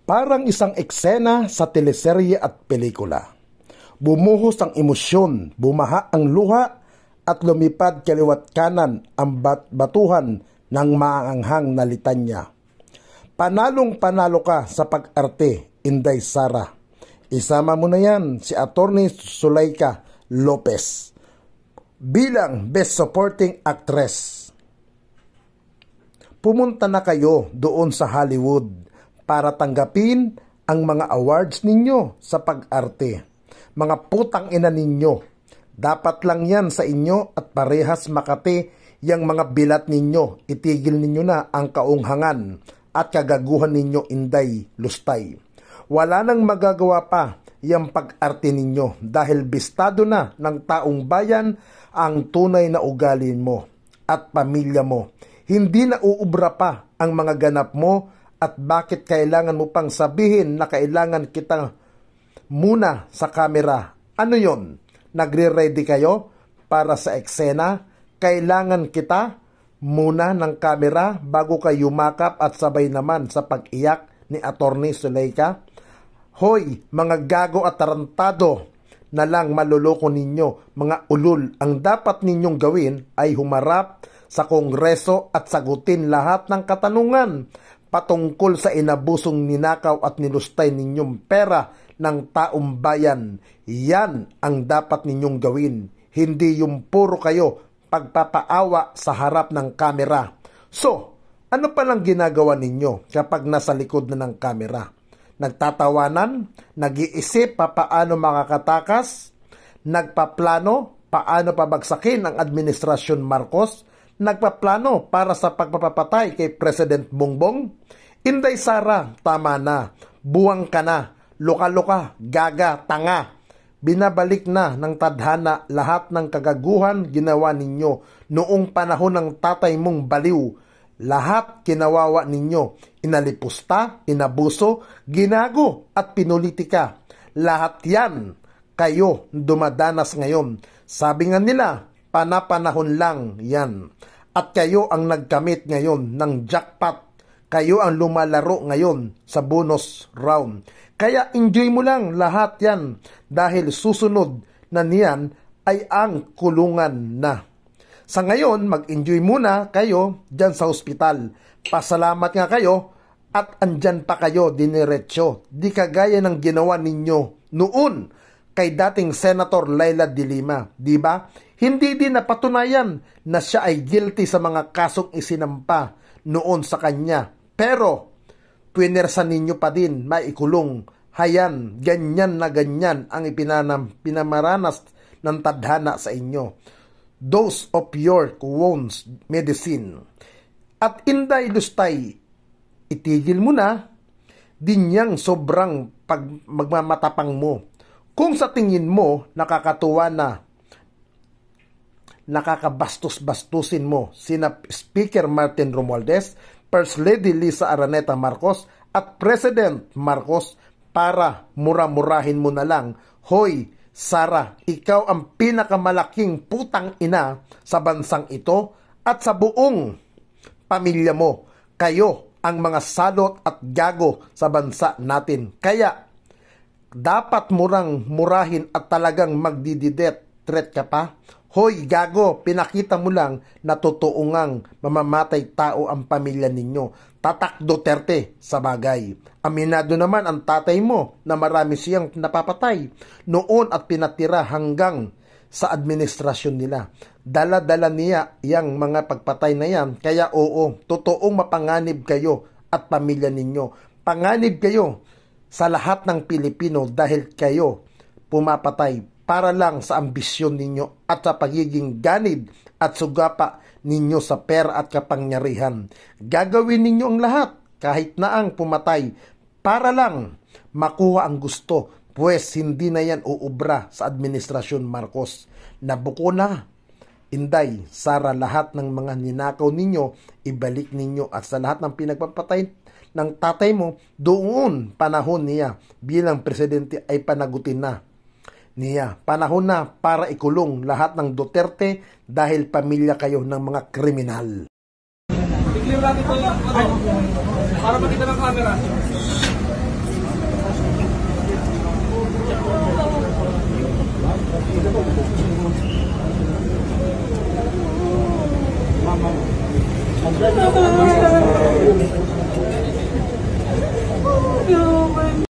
Parang isang eksena sa teleserye at pelikula. Bumuhos ang emosyon, bumaha ang luha, at lumipad kaliwat kanan ang batuhan ng maanghang na litanya. Panalong panalo ka sa pag-arte, Inday Sara. Isama mo na yan si Atty. Zuleika Lopez bilang Best Supporting Actress. Pumunta na kayo doon sa Hollywood para tanggapin ang mga awards ninyo sa pag-arte. Mga putang ina ninyo. Dapat lang yan sa inyo at parehas Makati yang mga bilat ninyo. Itigil ninyo na ang kaunghangan at kagaguhan ninyo, Inday Lustay. Wala nang magagawa pa yung pag-arte ninyo dahil bistado na ng taong bayan ang tunay na ugali mo at pamilya mo. Hindi na uubra pa ang mga ganap mo at bakit kailangan mo pang sabihin na kailangan kita muna sa kamera. Ano yon? Nagre-ready kayo para sa eksena? Kailangan kita muna ng kamera bago kayo yumakap at sabay naman sa pag-iyak ni Atty. Zuleika? Hoy, mga gago at tarantado na lang maluloko ninyo, mga ulol. Ang dapat ninyong gawin ay humarap sa Kongreso at sagutin lahat ng katanungan patungkol sa inabusong ninakaw at nilustay ninyong pera ng taong bayan. Yan ang dapat ninyong gawin, hindi yung puro kayo pagpapaawa sa harap ng kamera. So, ano palang ginagawa ninyo kapag nasa likod na ng kamera? Nagtatawanan, nag-iisip paano makakatakas, nagpaplano paano pabagsakin ang Administrasyon Marcos, nagpaplano para sa pagpapatay kay President Bongbong. Inday Sara, tama na, buwang ka na, luka-luka, gaga, tanga. Binabalik na ng tadhana lahat ng kagaguhan ginawa ninyo noong panahon ng tatay mong baliw. Lahat kinawawa ninyo, inalipusta, inabuso, ginago at pinulitika. Lahat yan kayo dumadanas ngayon. Sabi nga nila, panapanahon lang yan. At kayo ang nagkamit ngayon ng jackpot. Kayo ang lumalaro ngayon sa bonus round. Kaya enjoy mo lang lahat yan dahil susunod na niyan ay ang kulungan na. Sa ngayon, mag-enjoy muna kayo dyan sa ospital. Pasalamat nga kayo at andyan pa kayo diniretso. Di kagaya ng ginawa ninyo noon kay dating Senator Leila de Lima. Di ba? Hindi din napatunayan na siya ay guilty sa mga kasong isinampa noon sa kanya. Pero, pinersa ninyo pa din maikulong. Hayan, ganyan na ganyan ang pinamaranas ng tadhana sa inyo. Dose of your wounds medicine. At Inday Lustay, itigil mo na din yang sobrang magmamatapang mo. Kung sa tingin mo nakakatuwa na nakakabastos-bastusin mo sina Speaker Martin Romualdez, First Lady Lisa Araneta Marcos at President Marcos para mura-murahin mo na lang, hoy Sara, ikaw ang pinakamalaking putang ina sa bansang ito at sa buong pamilya mo. Kayo ang mga salot at gago sa bansa natin. Kaya, dapat murahin at talagang magdididet threat ka pa. Hoy gago, pinakita mo lang na totoong mamamatay tao ang pamilya ninyo. Tatak Duterte sa bagay. Aminado naman ang tatay mo na marami siyang napapatay noon at pinatira hanggang sa administrasyon nila. Dala-dala niya yang mga pagpatay na yan. Kaya oo, totoong mapanganib kayo at pamilya ninyo. Panganib kayo sa lahat ng Pilipino dahil kayo pumapatay para lang sa ambisyon ninyo at sa pagiging ganid at sugapa ninyo sa pera at kapangyarihan. Gagawin ninyo ang lahat kahit na ang pumatay para lang makuha ang gusto, pues hindi na yan uubra sa Administrasyon Marcos. Nabuko na, Inday Sara, lahat ng mga ninakaw ninyo, ibalik ninyo at sa lahat ng pinagpapatay ng tatay mo, doon panahon niya bilang presidente ay panagutin na niya. Panahon na para ikulong lahat ng Duterte dahil pamilya kayo ng mga kriminal. I-clear natin ito para makita ng camera. love you.